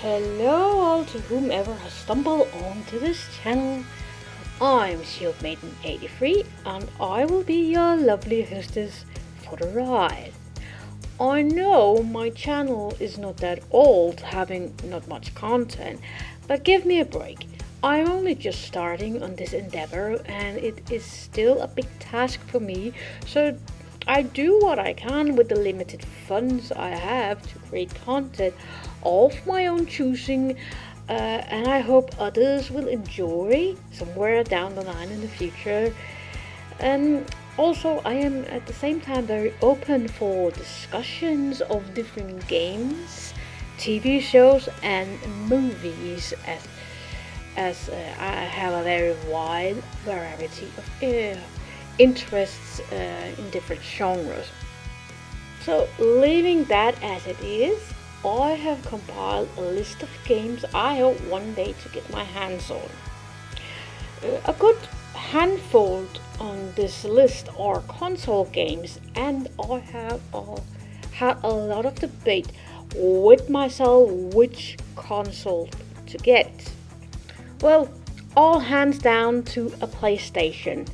Hello all to whomever has stumbled onto this channel. I'm Shield Maiden 83 and I will be your lovely hostess for the ride. I know my channel is not that old, having not much content, but give me a break. I'm only just starting on this endeavor and it is still a big task for me, so I do what I can with the limited funds I have to create content of my own choosing, and I hope others will enjoy somewhere down the line in the future. And also, I am at the same time very open for discussions of different games, TV shows, and movies, as I have a very wide variety of interests in different genres. So, leaving that as it is, I have compiled a list of games I hope one day to get my hands on. A good handful on this list are console games, and I have had a lot of debate with myself which console to get. Well, all hands down to a PlayStation.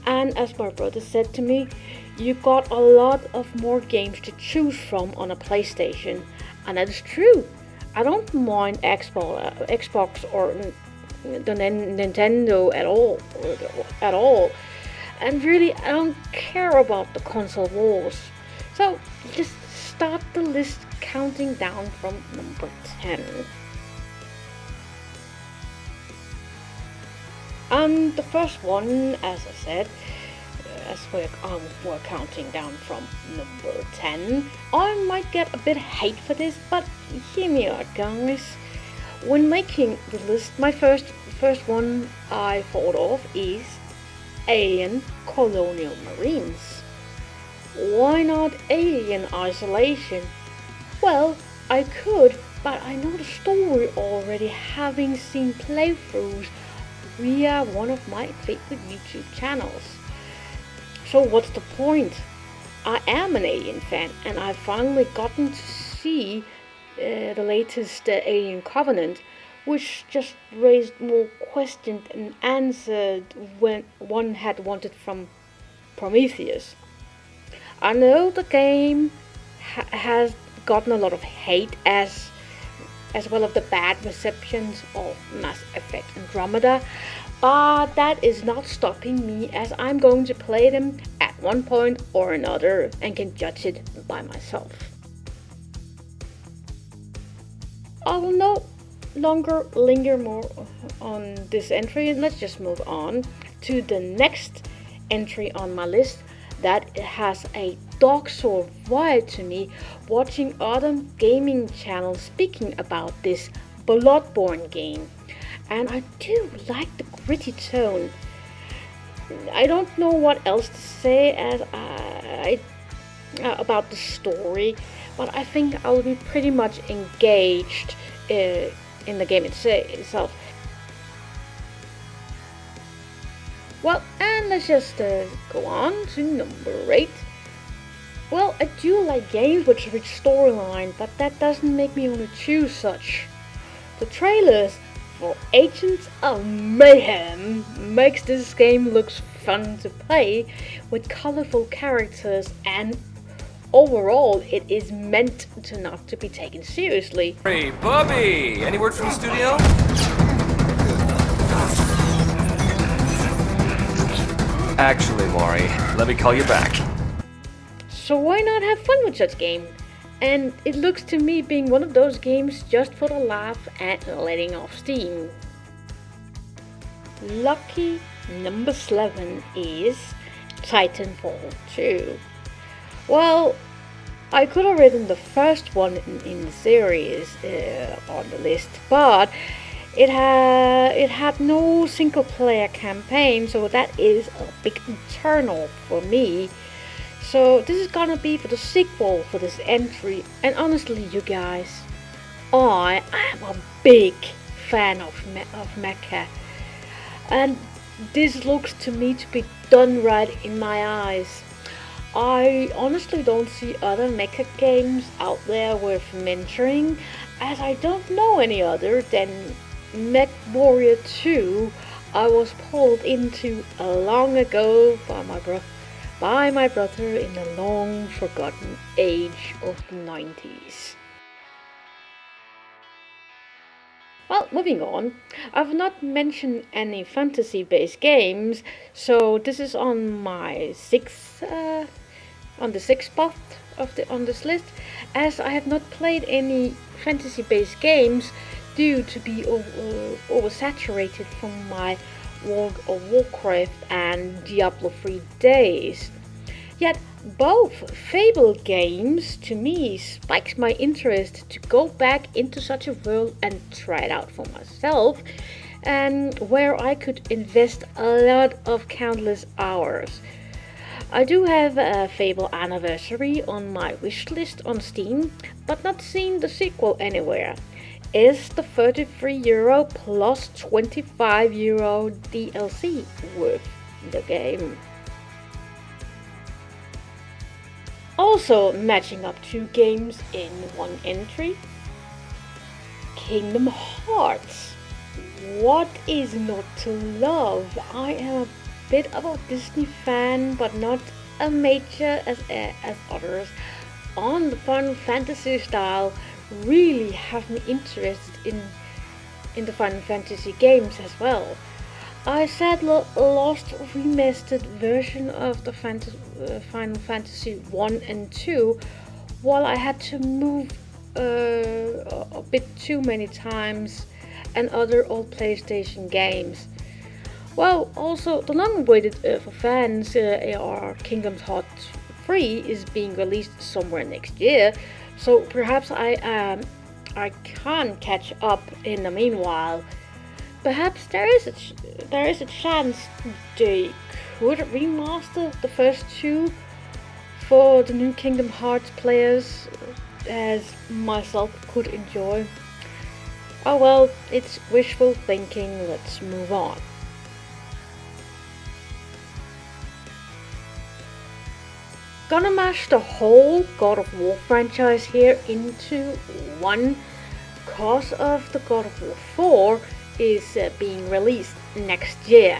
And as my brother said to me, you got a lot of more games to choose from on a PlayStation. And that is true. I don't mind Xbox or the Nintendo at all. And really, I don't care about the console wars. So just start the list counting down from number 10. And the first one, as I said, as we're counting down from number 10, I might get a bit of hate for this, but hear me out, guys. When making the list, my first one I thought of is Alien Colonial Marines. Why not Alien Isolation? Well, I could, but I know the story already, having seen playthroughs via one of my favorite YouTube channels. So what's the point? I am an Alien fan, and I've finally gotten to see the latest Alien Covenant, which just raised more questions and answered when one had wanted from Prometheus. I know the game has gotten a lot of hate as well as the bad receptions of Mass Effect Andromeda, but that is not stopping me, as I'm going to play them at one point or another and can judge it by myself. I will no longer linger more on this entry, and let's just move on to the next entry on my list that has a dark soul vibe to me, watching other gaming channels speaking about this Bloodborne game. And I do like the gritty tone. I don't know what else to say about the story, but I think I'll be pretty much engaged in the game itself. Well, and let's just go on to number 8. Well, I do like games with a rich storyline, but that doesn't make me want to choose such. The trailers for Agents of Mayhem makes this game look fun to play with colorful characters, and overall it is meant to not to be taken seriously. Hey, Bobby! Any word from the studio? Actually, Maury, let me call you back. So why not have fun with such game? And it looks to me being one of those games just for the laugh and letting off steam. Lucky number 7 is Titanfall 2. Well, I could have written the first one in the series on the list, but it had no single player campaign, so that is a big internal for me. So this is gonna be for the sequel for this entry, and honestly, you guys, I am a big fan of mecha, and this looks to me to be done right in my eyes. I honestly don't see other mecha games out there worth mentioning, as I don't know any other than Mech Warrior 2, I was pulled into long ago by my brother in the long forgotten age of the 90s. Well, moving on, I've not mentioned any fantasy-based games, so this is on my the sixth spot on this list, as I have not played any fantasy-based games due to be oversaturated from my World of Warcraft and Diablo 3 days. Yet both Fable games to me spikes my interest to go back into such a world and try it out for myself, and where I could invest a lot of countless hours. I do have a Fable Anniversary on my wish list on Steam, but not seen the sequel anywhere. Is the €33 plus €25 DLC worth the game? Also matching up two games in one entry, Kingdom Hearts. What is not to love? I am a bit of a Disney fan, but not a major as others. On the Final Fantasy style, really have me interested in the Final Fantasy games as well. I sadly lost remastered version of the Final Fantasy 1 and 2 while I had to move a bit too many times and other old PlayStation games. Well, also the long-awaited for fans are Kingdom Hearts 3 is being released somewhere next year, so perhaps I can catch up in the meanwhile. Perhaps there is a chance they could remaster the first two for the new Kingdom Hearts players, as myself could enjoy. Oh well, it's wishful thinking, let's move on. Gonna mash the whole God of War franchise here into one, cause of the God of War 4 is being released next year.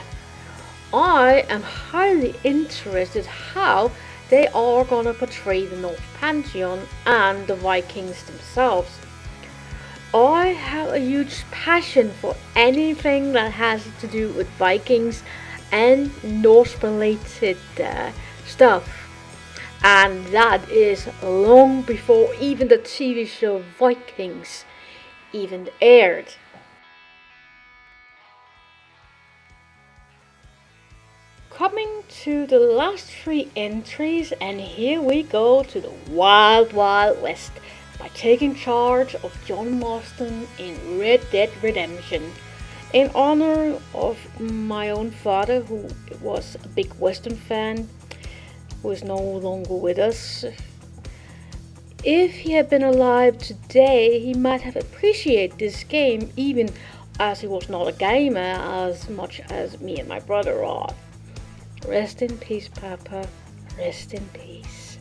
I am highly interested how they are gonna portray the North Pantheon and the Vikings themselves. I have a huge passion for anything that has to do with Vikings and Norse related stuff, and that is long before even the TV show Vikings even aired. Coming to the last three entries, and here we go to the Wild Wild West by taking charge of John Marston in Red Dead Redemption. In honor of my own father, who was a big Western fan, who is no longer with us. If he had been alive today, he might have appreciated this game, even as he was not a gamer as much as me and my brother are. Rest in peace, Papa. Rest in peace.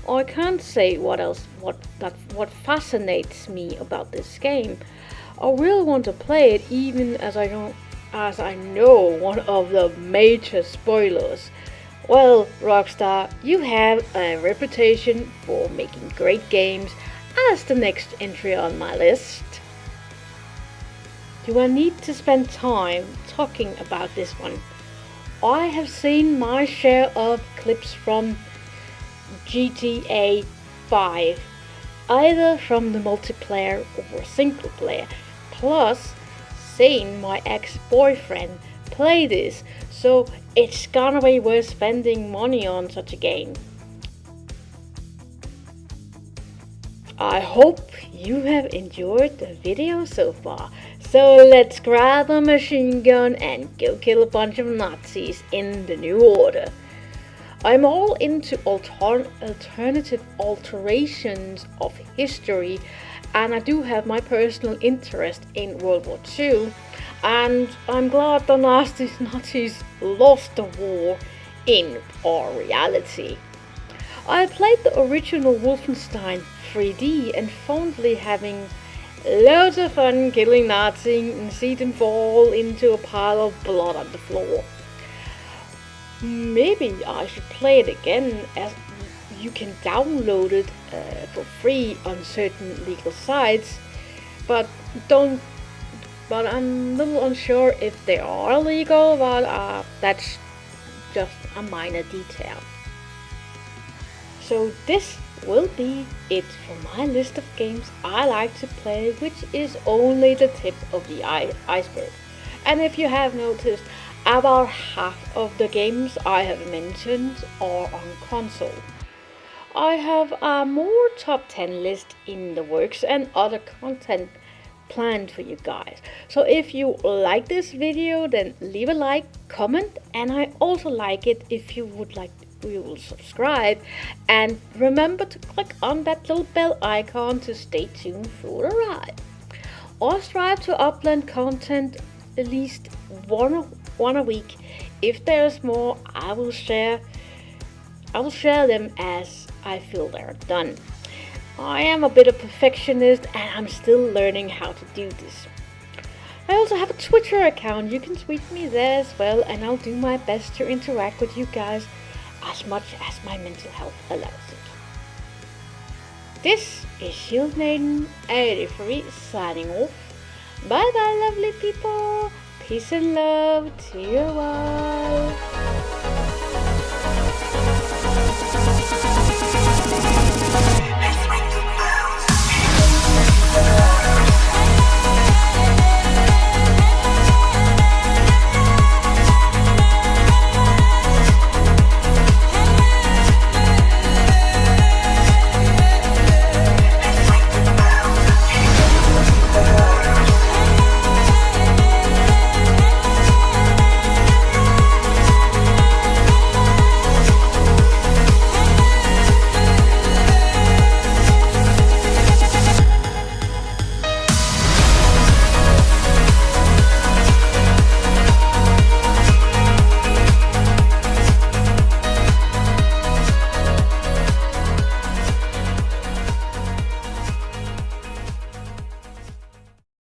I can't say what fascinates me about this game. I really want to play it, even as I know one of the major spoilers. Well, Rockstar, you have a reputation for making great games, as the next entry on my list. Do I need to spend time talking about this one? I have seen my share of clips from GTA 5, either from the multiplayer or single player, plus seen my ex-boyfriend play this, so it's gonna be worth spending money on such a game. I hope you have enjoyed the video so far. So let's grab a machine gun and go kill a bunch of Nazis in the New Order. I'm all into alternative alterations of history, and I do have my personal interest in World War II, and I'm glad the Nazis lost the war in our reality. I played the original Wolfenstein 3D and fondly having loads of fun killing Nazis and see them fall into a pile of blood on the floor. Maybe I should play it again, as you can download it for free on certain legal sites, but I'm a little unsure if they are legal, but that's just a minor detail. So this will be it for my list of games I like to play, which is only the tip of the iceberg. And if you have noticed, about half of the games I have mentioned are on console. I have a more top 10 list in the works and other content planned for you guys. So if you like this video, then leave a like, comment, and I also like it if you would like you will subscribe, and remember to click on that little bell icon to stay tuned for the ride. I'll strive to upload content at least one a week. If there's more, I will share them as I feel they're done. I am a bit of a perfectionist and I'm still learning how to do this. I also have a Twitter account. You can tweet me there as well, and I'll do my best to interact with you guys as much as my mental health allows it. This is Shield Maiden 83 signing off. Bye bye, lovely people. Peace and love to you all.